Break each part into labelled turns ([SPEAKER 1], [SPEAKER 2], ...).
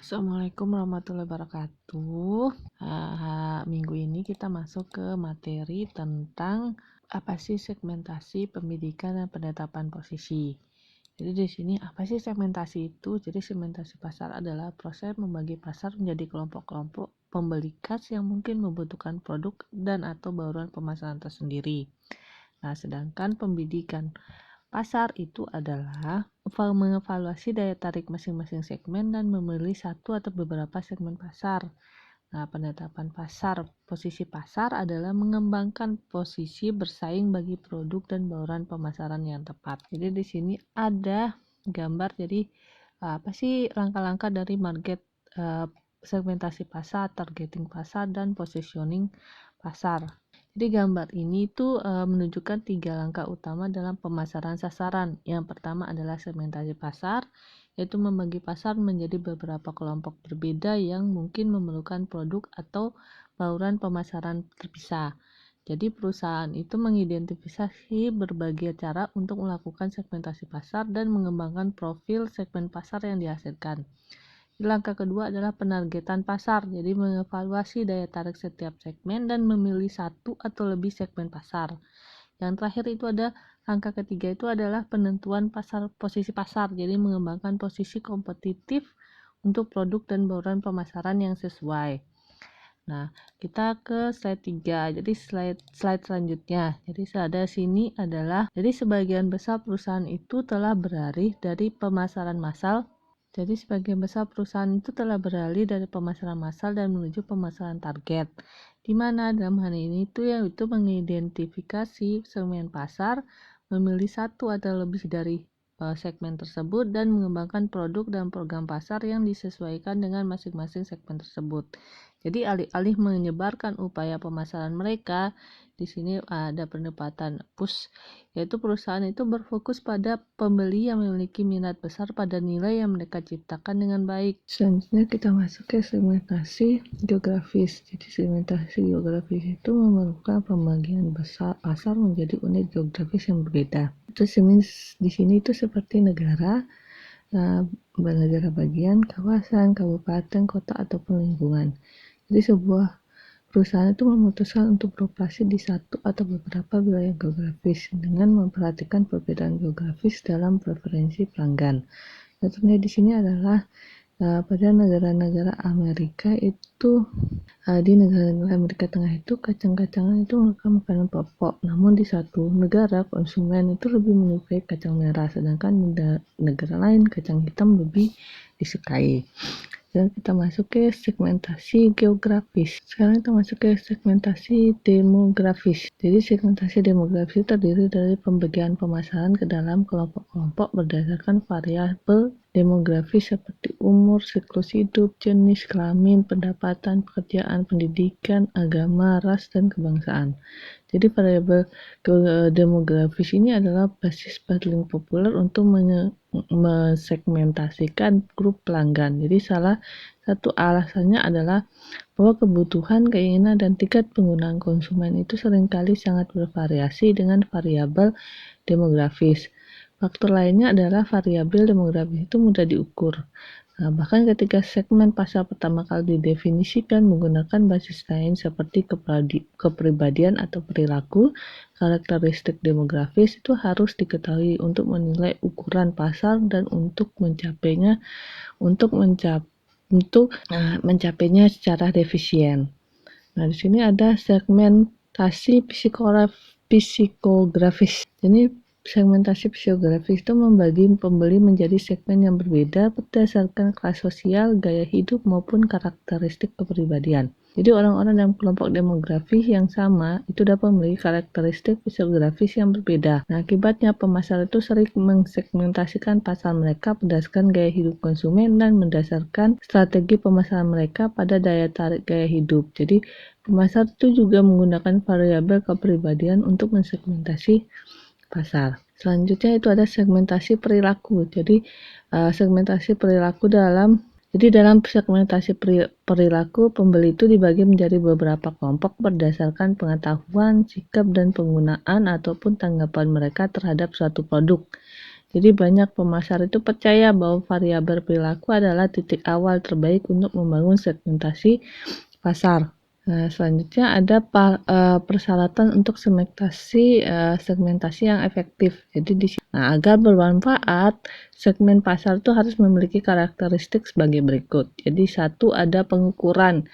[SPEAKER 1] Assalamualaikum warahmatullahi wabarakatuh. Minggu ini kita masuk ke materi tentang apa sih segmentasi pendidikan dan penetapan posisi. Jadi di sini apa sih segmentasi itu? Jadi segmentasi pasar adalah proses membagi pasar menjadi kelompok-kelompok pembeli khas yang mungkin membutuhkan produk dan atau bauran pemasaran tersendiri. Nah, sedangkan pendidikan pasar itu adalah mengevaluasi daya tarik masing-masing segmen dan memilih satu atau beberapa segmen pasar. Nah, penetapan pasar, posisi pasar adalah mengembangkan posisi bersaing bagi produk dan bauran pemasaran yang tepat. Jadi di sini ada gambar, jadi apa sih langkah-langkah dari market, segmentasi pasar, targeting pasar, dan positioning pasar. Jadi gambar ini tuh menunjukkan 3 langkah utama dalam pemasaran sasaran. Yang pertama adalah segmentasi pasar, yaitu membagi pasar menjadi beberapa kelompok berbeda yang mungkin memerlukan produk atau bauran pemasaran terpisah. Jadi perusahaan itu mengidentifikasi berbagai cara untuk melakukan segmentasi pasar dan mengembangkan profil segmen pasar yang dihasilkan. Langkah kedua adalah penargetan pasar, jadi mengevaluasi daya tarik setiap segmen dan memilih satu atau lebih segmen pasar. Yang terakhir itu ada langkah ketiga itu adalah penentuan posisi pasar, jadi mengembangkan posisi kompetitif untuk produk dan bauran pemasaran yang sesuai. Nah, kita ke slide 3. Jadi slide selanjutnya. Jadi ada sini adalah, jadi sebagian besar perusahaan itu telah beralih dari pemasaran massal. Jadi sebagian besar perusahaan itu telah beralih dari pemasaran massal dan menuju pemasaran target. Di mana dalam hal ini itu yaitu mengidentifikasi segmen pasar, memilih satu atau lebih dari segmen tersebut dan mengembangkan produk dan program pasar yang disesuaikan dengan masing-masing segmen tersebut. Jadi alih-alih menyebarkan upaya pemasaran mereka, di sini ada pendekatan push, yaitu perusahaan itu berfokus pada pembeli yang memiliki minat besar pada nilai yang mereka ciptakan dengan baik. Selanjutnya kita masuk ke segmentasi geografis. Jadi segmentasi geografis itu memerlukan pembagian besar pasar menjadi unit geografis yang berbeda. Terus di sini itu seperti negara, negara bagian, kawasan, kabupaten, kota, ataupun lingkungan. Jadi sebuah perusahaan itu memutuskan untuk beroperasi di satu atau beberapa wilayah geografis dengan memperhatikan perbedaan geografis dalam preferensi pelanggan. Contohnya di sini adalah pada negara-negara Amerika itu, di negara-negara Amerika Tengah itu kacang-kacangan itu merupakan makanan pokok. Namun di satu negara konsumen itu lebih menyukai kacang merah, sedangkan negara lain kacang hitam lebih disukai. Dan kita masuk ke segmentasi geografis. Sekarang kita masuk ke segmentasi demografis. Jadi segmentasi demografis terdiri dari pembagian pemasaran ke dalam kelompok-kelompok berdasarkan variabel demografis seperti umur, siklus hidup, jenis kelamin, pendapatan, pekerjaan, pendidikan, agama, ras, dan kebangsaan. Jadi variabel demografis ini adalah basis paling populer untuk mensegmentasikan grup pelanggan. Jadi salah satu alasannya adalah bahwa kebutuhan, keinginan, dan tingkat penggunaan konsumen itu seringkali sangat bervariasi dengan variabel demografis. Faktor lainnya adalah variabel demografis itu mudah diukur. Nah, bahkan ketika segmen pasar pertama kali didefinisikan menggunakan basis lain seperti kepribadian atau perilaku, karakteristik demografis itu harus diketahui untuk menilai ukuran pasar dan untuk mencapainya secara efisien. Nah, di sini ada segmentasi psikografis. Jadi segmentasi psikografis itu membagi pembeli menjadi segmen yang berbeda berdasarkan kelas sosial, gaya hidup, maupun karakteristik kepribadian. Jadi orang-orang dalam kelompok demografis yang sama itu dapat memiliki karakteristik psikografis yang berbeda. Nah, akibatnya pemasar itu sering mengsegmentasikan pasar mereka berdasarkan gaya hidup konsumen dan mendasarkan strategi pemasaran mereka pada daya tarik gaya hidup. Jadi pemasar itu juga menggunakan variabel kepribadian untuk mensegmentasi pasar. Selanjutnya itu ada segmentasi perilaku. Jadi segmentasi perilaku dalam segmentasi perilaku, pembeli itu dibagi menjadi beberapa kelompok berdasarkan pengetahuan, sikap, dan penggunaan ataupun tanggapan mereka terhadap suatu produk. Jadi banyak pemasar itu percaya bahwa variabel perilaku adalah titik awal terbaik untuk membangun segmentasi pasar. Nah, selanjutnya ada persyaratan untuk segmentasi yang efektif. Jadi agar bermanfaat, segmen pasar itu harus memiliki karakteristik sebagai berikut. Jadi satu, ada pengukuran.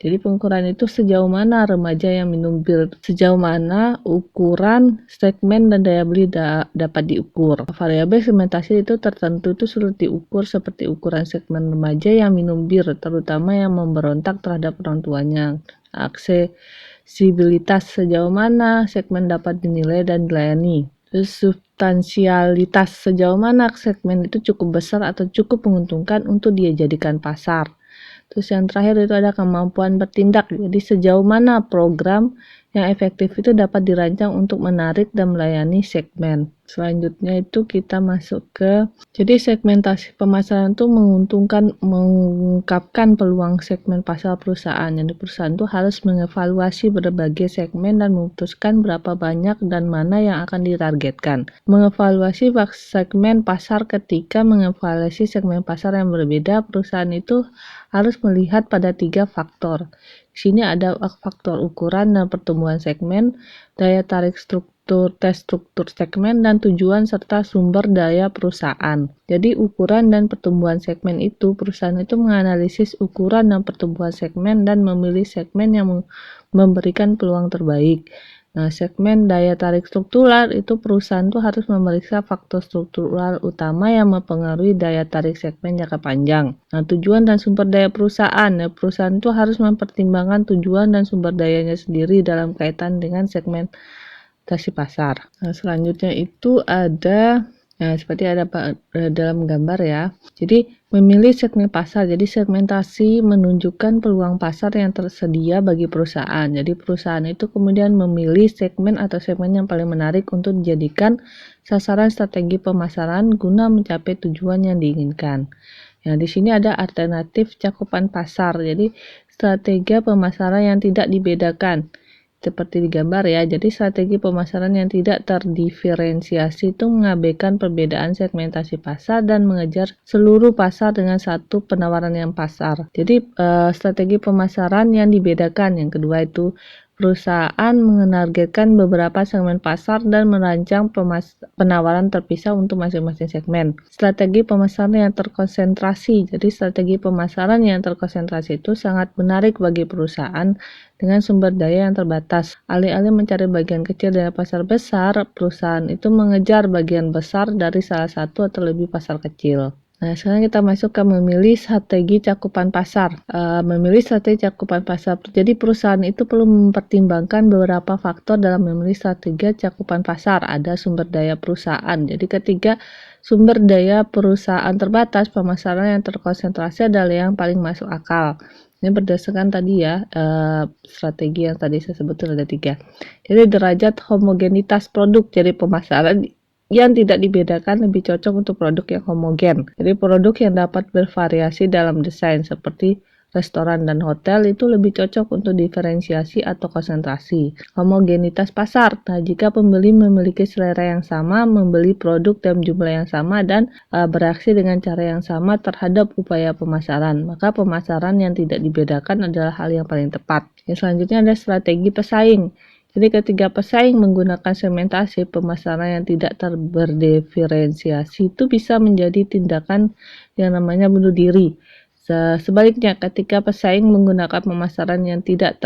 [SPEAKER 1] Jadi pengukuran itu sejauh mana remaja yang minum bir, sejauh mana ukuran, segmen, dan daya beli dapat diukur. Variabel segmentasi itu tertentu itu sulit diukur seperti ukuran segmen remaja yang minum bir, terutama yang memberontak terhadap orang tuanya. Aksesibilitas, sejauh mana segmen dapat dinilai dan dilayani. Terus substansialitas, sejauh mana segmen itu cukup besar atau cukup menguntungkan untuk dia jadikan pasar. Terus yang terakhir itu ada kemampuan bertindak. Jadi sejauh mana program yang efektif itu dapat dirancang untuk menarik dan melayani segmen. Selanjutnya itu kita masuk ke, jadi segmentasi pemasaran itu mengungkapkan peluang segmen pasar perusahaan. Jadi perusahaan itu harus mengevaluasi berbagai segmen dan memutuskan berapa banyak dan mana yang akan ditargetkan. Mengevaluasi segmen pasar, ketika mengevaluasi segmen pasar yang berbeda, perusahaan itu harus melihat pada 3 faktor. Di sini ada faktor ukuran dan pertumbuhan segmen, daya tarik struktur segmen, dan tujuan serta sumber daya perusahaan. Jadi ukuran dan pertumbuhan segmen itu, perusahaan itu menganalisis ukuran dan pertumbuhan segmen dan memilih segmen yang memberikan peluang terbaik. Nah, segmen daya tarik struktural itu perusahaan itu harus memeriksa faktor struktural utama yang mempengaruhi daya tarik segmen jangka panjang. Nah, tujuan dan sumber daya perusahaan. Nah, perusahaan itu harus mempertimbangkan tujuan dan sumber dayanya sendiri dalam kaitan dengan segmentasi pasar. Nah, selanjutnya itu ada, nah, seperti ada dalam gambar ya. Jadi memilih segmen pasar. Jadi segmentasi menunjukkan peluang pasar yang tersedia bagi perusahaan. Jadi perusahaan itu kemudian memilih segmen atau segmen yang paling menarik untuk dijadikan sasaran strategi pemasaran guna mencapai tujuan yang diinginkan. Nah, di sini ada alternatif cakupan pasar. Jadi strategi pemasaran yang tidak dibedakan. Seperti di gambar ya, jadi strategi pemasaran yang tidak terdiferensiasi itu mengabaikan perbedaan segmentasi pasar dan mengejar seluruh pasar dengan satu penawaran yang pasar. Jadi strategi pemasaran yang dibedakan. Yang kedua itu perusahaan menargetkan beberapa segmen pasar dan merancang penawaran terpisah untuk masing-masing segmen. Strategi pemasaran yang terkonsentrasi. Jadi strategi pemasaran yang terkonsentrasi itu sangat menarik bagi perusahaan dengan sumber daya yang terbatas. Alih-alih mencari bagian kecil dari pasar besar, perusahaan itu mengejar bagian besar dari salah satu atau lebih pasar kecil. Nah, sekarang kita masuk ke memilih strategi cakupan pasar. Memilih strategi cakupan pasar. Jadi perusahaan itu perlu mempertimbangkan beberapa faktor dalam memilih strategi cakupan pasar. Ada sumber daya perusahaan. Jadi ketiga, sumber daya perusahaan terbatas, pemasaran yang terkonsentrasi adalah yang paling masuk akal. Ini berdasarkan tadi ya, strategi yang tadi saya sebutkan ada 3. Jadi derajat homogenitas produk. Jadi pemasaran yang tidak dibedakan lebih cocok untuk produk yang homogen. Jadi produk yang dapat bervariasi dalam desain seperti restoran dan hotel itu lebih cocok untuk diferensiasi atau konsentrasi. Homogenitas pasar. Nah, jika pembeli memiliki selera yang sama, membeli produk dalam jumlah yang sama dan bereaksi dengan cara yang sama terhadap upaya pemasaran, maka pemasaran yang tidak dibedakan adalah hal yang paling tepat. Yang selanjutnya ada strategi pesaing. Jadi ketika pesaing menggunakan segmentasi pemasaran yang tidak berdiferensiasi itu bisa menjadi tindakan yang namanya bunuh diri. Sebaliknya, ketika pesaing menggunakan pemasaran yang tidak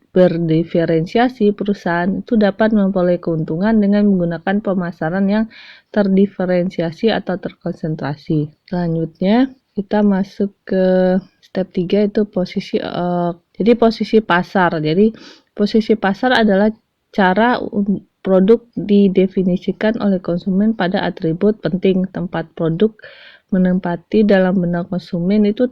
[SPEAKER 1] berdiferensiasi, perusahaan itu dapat memperoleh keuntungan dengan menggunakan pemasaran yang terdiferensiasi atau terkonsentrasi. Selanjutnya, kita masuk ke step 3 itu posisi pasar. Jadi posisi pasar adalah cara produk didefinisikan oleh konsumen pada atribut penting. Tempat produk menempati dalam benak konsumen itu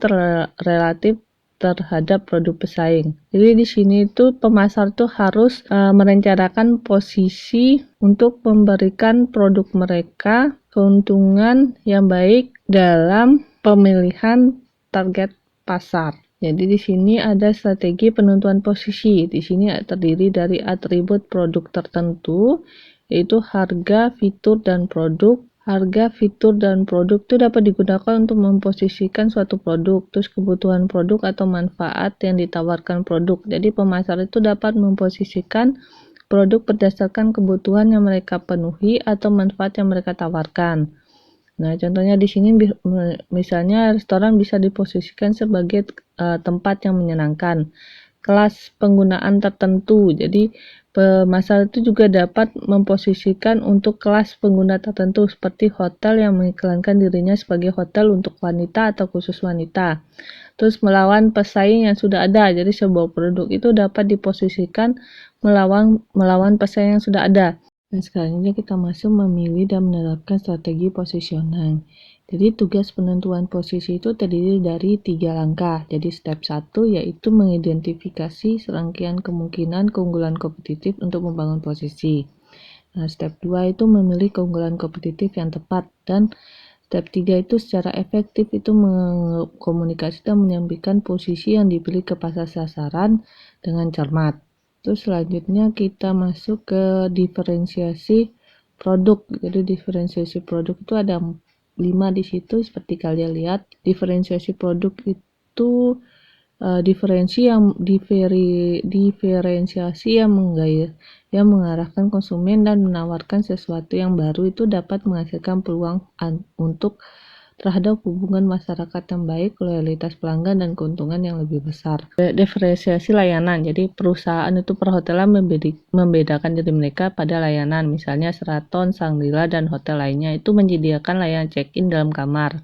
[SPEAKER 1] relatif terhadap produk pesaing. Jadi di sini itu pemasar tuh harus merencanakan posisi untuk memberikan produk mereka keuntungan yang baik dalam pemilihan target pasar. Jadi di sini ada strategi penentuan posisi. Di sini terdiri dari atribut produk tertentu, yaitu harga, fitur, dan produk, Harga, fitur, dan produk itu dapat digunakan untuk memposisikan suatu produk, terus kebutuhan produk atau manfaat yang ditawarkan produk. Jadi pemasar itu dapat memposisikan produk berdasarkan kebutuhan yang mereka penuhi atau manfaat yang mereka tawarkan. Nah, contohnya di sini misalnya restoran bisa diposisikan sebagai tempat yang menyenangkan, kelas penggunaan tertentu. Jadi pemasar itu juga dapat memposisikan untuk kelas pengguna tertentu seperti hotel yang mengiklankan dirinya sebagai hotel untuk wanita atau khusus wanita. Terus melawan pesaing yang sudah ada. Jadi sebuah produk itu dapat diposisikan melawan pesaing yang sudah ada. Dan selanjutnya kita masuk memilih dan menerapkan strategi positioning. Jadi tugas penentuan posisi itu terdiri dari 3 langkah. Jadi step 1 yaitu mengidentifikasi serangkaian kemungkinan keunggulan kompetitif untuk membangun posisi. Nah, step 2 itu memilih keunggulan kompetitif yang tepat, dan step 3 itu secara efektif itu mengkomunikasikan dan menyampaikan posisi yang dipilih ke pasar sasaran dengan cermat. Terus selanjutnya kita masuk ke diferensiasi produk. Jadi diferensiasi produk itu ada 5 di situ seperti kalian lihat. Diferensiasi produk itu diferensiasi yang mengarahkan konsumen dan menawarkan sesuatu yang baru itu dapat menghasilkan peluang untuk terhadap hubungan masyarakat yang baik, loyalitas pelanggan, dan keuntungan yang lebih besar. Diferensiasi layanan. Jadi perusahaan itu perhotelan membedakan diri mereka pada layanan. Misalnya Sheraton, Shangri-La, dan hotel lainnya itu menyediakan layanan check-in dalam kamar.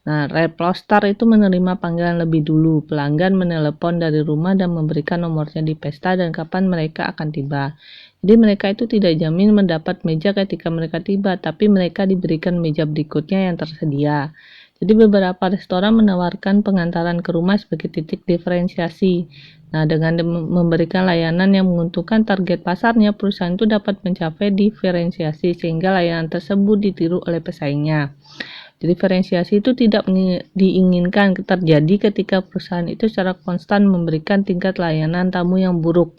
[SPEAKER 1] Nah, Reploster itu menerima panggilan lebih dulu. Pelanggan menelepon dari rumah dan memberikan nomornya di pesta dan kapan mereka akan tiba. Jadi mereka itu tidak jamin mendapat meja ketika mereka tiba, tapi mereka diberikan meja berikutnya yang tersedia. Jadi beberapa restoran menawarkan pengantaran ke rumah sebagai titik diferensiasi. Nah, dengan memberikan layanan yang menguntungkan target pasarnya, perusahaan itu dapat mencapai diferensiasi sehingga layanan tersebut ditiru oleh pesaingnya. Diferensiasi itu tidak diinginkan terjadi ketika perusahaan itu secara konstan memberikan tingkat layanan tamu yang buruk.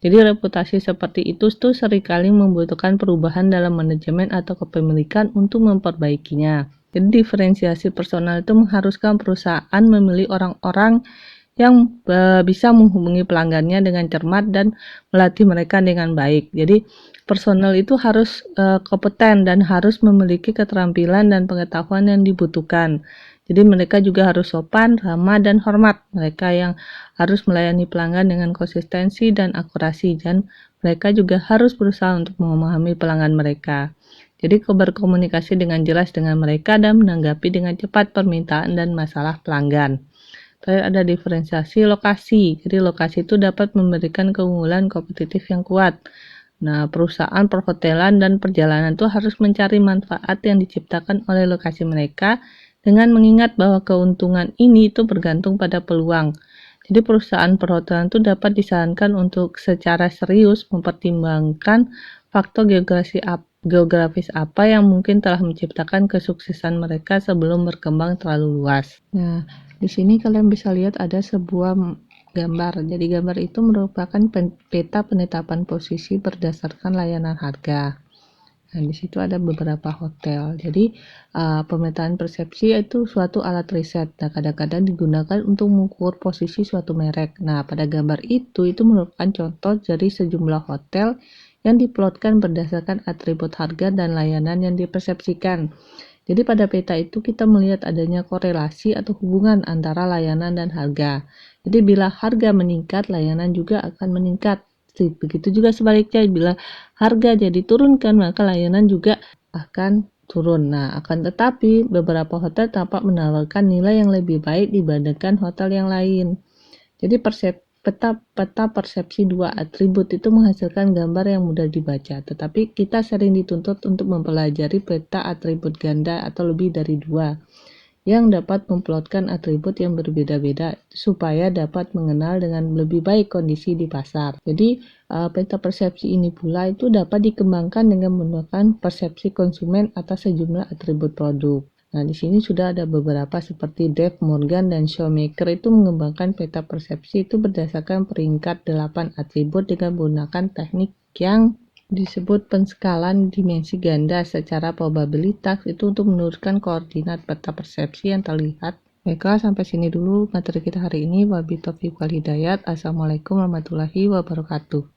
[SPEAKER 1] Jadi reputasi seperti itu tuh seringkali membutuhkan perubahan dalam manajemen atau kepemilikan untuk memperbaikinya. Jadi diferensiasi personal itu mengharuskan perusahaan memilih orang-orang yang bisa menghubungi pelanggannya dengan cermat dan melatih mereka dengan baik. Jadi personal itu harus kompeten dan harus memiliki keterampilan dan pengetahuan yang dibutuhkan. Jadi mereka juga harus sopan, ramah, dan hormat. Mereka yang harus melayani pelanggan dengan konsistensi dan akurasi, dan mereka juga harus berusaha untuk memahami pelanggan mereka. Jadi berkomunikasi dengan jelas dengan mereka dan menanggapi dengan cepat permintaan dan masalah pelanggan. Ada diferensiasi lokasi. Jadi lokasi itu dapat memberikan keunggulan kompetitif yang kuat. Nah, perusahaan perhotelan dan perjalanan itu harus mencari manfaat yang diciptakan oleh lokasi mereka dengan mengingat bahwa keuntungan ini itu bergantung pada peluang. Jadi perusahaan perhotelan itu dapat disarankan untuk secara serius mempertimbangkan faktor geografis apa yang mungkin telah menciptakan kesuksesan mereka sebelum berkembang terlalu luas. Nah, di sini kalian bisa lihat ada sebuah gambar. Jadi gambar itu merupakan peta penetapan posisi berdasarkan layanan harga. Nah, di situ ada beberapa hotel. Jadi pemetaan persepsi itu suatu alat riset. Nah, kadang-kadang digunakan untuk mengukur posisi suatu merek. Nah, pada gambar itu merupakan contoh dari sejumlah hotel yang diplotkan berdasarkan atribut harga dan layanan yang dipersepsikan. Jadi pada peta itu kita melihat adanya korelasi atau hubungan antara layanan dan harga. Jadi bila harga meningkat, layanan juga akan meningkat. Begitu juga sebaliknya, bila harga jadi turunkan, maka layanan juga akan turun. Nah, akan tetapi beberapa hotel tampak menawarkan nilai yang lebih baik dibandingkan hotel yang lain. Jadi peta persepsi dua atribut itu menghasilkan gambar yang mudah dibaca, tetapi kita sering dituntut untuk mempelajari peta atribut ganda atau lebih dari dua yang dapat memplotkan atribut yang berbeda-beda supaya dapat mengenal dengan lebih baik kondisi di pasar. Jadi peta persepsi ini pula itu dapat dikembangkan dengan menggunakan persepsi konsumen atas sejumlah atribut produk. Nah, di sini sudah ada beberapa seperti Dave Morgan dan Shoemaker itu mengembangkan peta persepsi itu berdasarkan peringkat 8 atribut dengan menggunakan teknik yang disebut penskalan dimensi ganda secara probabilitas, itu untuk menurunkan koordinat peta persepsi yang terlihat. Baiklah, sampai sini dulu materi kita hari ini. Wabillahi taufiq wal hidayah. Assalamualaikum warahmatullahi wabarakatuh.